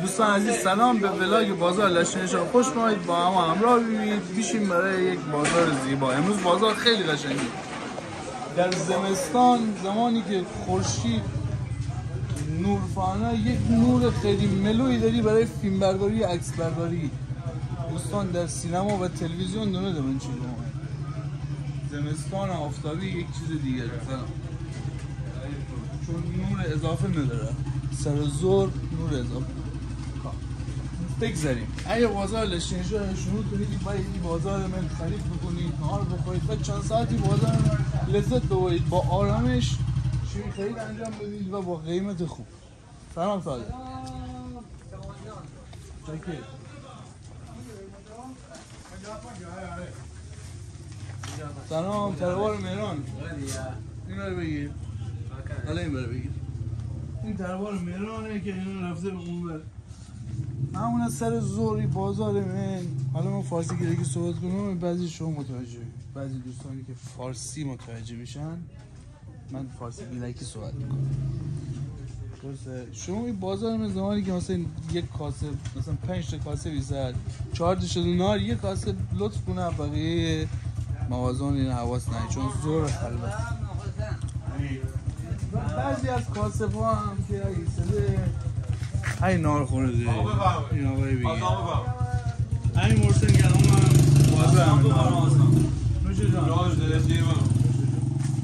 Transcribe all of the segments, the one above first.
دوستان عزیز سلام به ولاگ بازار لشنشا خوش اومدید. با هم همراه ببینید بیشیم برای یک بازار زیبا. امروز بازار خیلی قشنگه. در زمستان زمانی که خورشید نورفانه یک نور خیلی ملوی داری برای فیلم برداری و عکس برداری. دوستان در سینما و تلویزیون دونه من چی زمستان آفتابی یک چیز دیگه چون نور اضافه نداره، سر زور نور اضافه. بگذاریم اگه بازار لشنشا شروع کنید باید این بازار من خرید بکنید، نهار بخورید و چند ساعتی بازار لذت ببرید، با آرامش شروع خرید انجام بدید و با قیمت خوب. سلام صادق. چکه سلام تروار مهران. این رو بگیر. حالا این رو بگیر. این تروار مهرانه که اینو رفته به اون بر. همون سر زوری بازار من. حالا من فارسی که صحبت کنم بعضی شما متوجه، بعضی دوستانی که فارسی متوجه میشن من فارسی گیلکی صحبت میکنم. درسته شما این بازار من زمانی که مثلا یک کاسه مثلا 5 تا کاسه بیزد 4 تا نار یک کاسه لطف کنه بقیه موازان این حواس نه چون زور خلوت. بعضی از کاسه ها هم که ایستاده های نار خورده این آقای بگه همین مرسن که هم بازه هم نوشه جان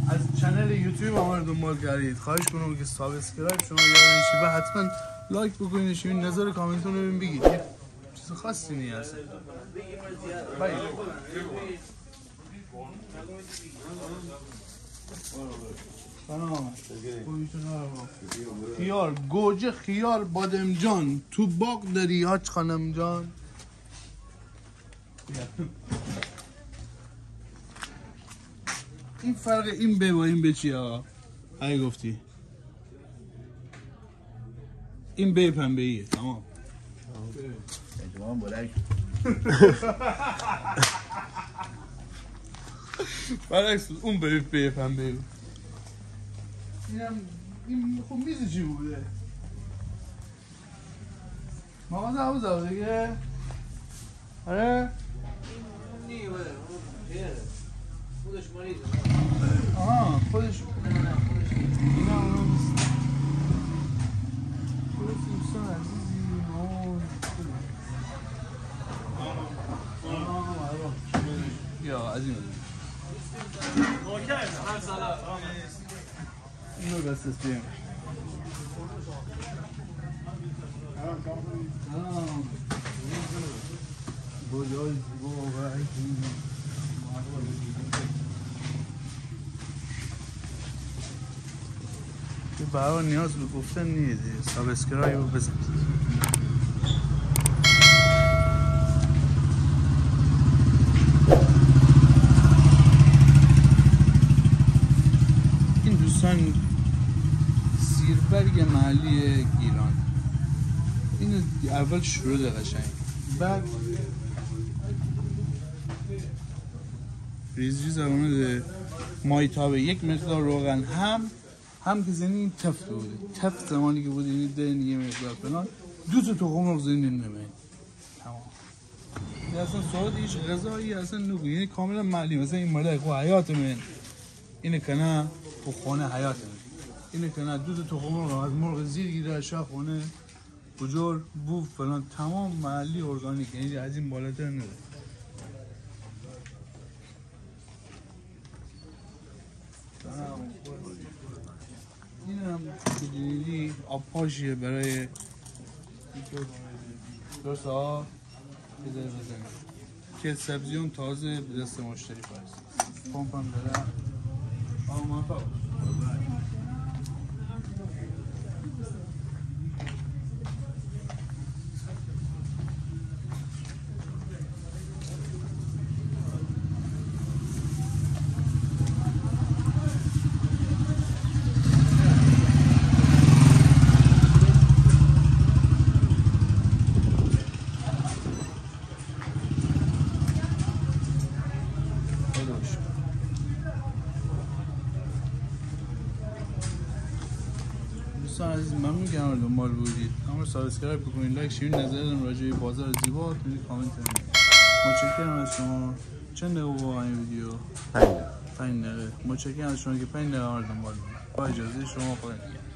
از چنل یوتیوب همه رو دنبال کردید. خواهش کنم که سابسکرایب شما یادنشی و حتما لایک بکنید. این نظر کامنتون رو بگید. چیز خاصی نیست اصلا. سلام. خیار گوجه خیار بادمجان تو باغ داری حاج خانم جان. این فرق این به با این به چیه ها؟ های گفتی این به پنبه ایه. تمام برک برعکس اون به پنبه ایه. این خب میزه چی بوده؟ مغازه هاو زاده دیگه؟ آره؟ نیه بده خودش مریضه. آها خودش اینا اونو نیست. خودش دوستان عزیزی یا از این اینو دست بیم بجای واقعی که برای نیاز به گفتن نیست. سابسکرایب رو بزنید. این دوستان سیربرگ محلی گیلان. این اول شروع قشنگ بعد ریز آمده مایتابه یک مقدار روغن هم که زنی این تفت بوده. تفت زمانی که بوده این دین یه مقدار فلان 2 تا تخم رو زنی نمید. تمام. این اصلا سواد هیچ غذایی اصلا نگو. یعنی کاملا محلی. مثلا این مرده خو حیات من اینه کنه خو خونه حیات من اینه کنه 2 تا تخم رو از مرغ زیر گیره شا خونه بجور بو فلان تمام محلی ارگانیک. یعنی از این بالاتر نداره. این هم دیدی آبپاشیه برای درست ها بذاره بزنیم که سبزیون تازه به دست مشتری فرست پمپ هم داره. موفق دوستان عزیز ممنون که همه دنبال بودید. کانال سابسکرایب بکنید، لایک شیر، نظرتون راجع به بازار زیبا توی کامنت کنید. متشکرم از شما. چند دقیقه واقعا این ویدیو؟ 5 دقیقه. متشکرم از شما که 5 دقیقه ما رو دنبال می‌کنید. با اجازه شما خدا نگهدار.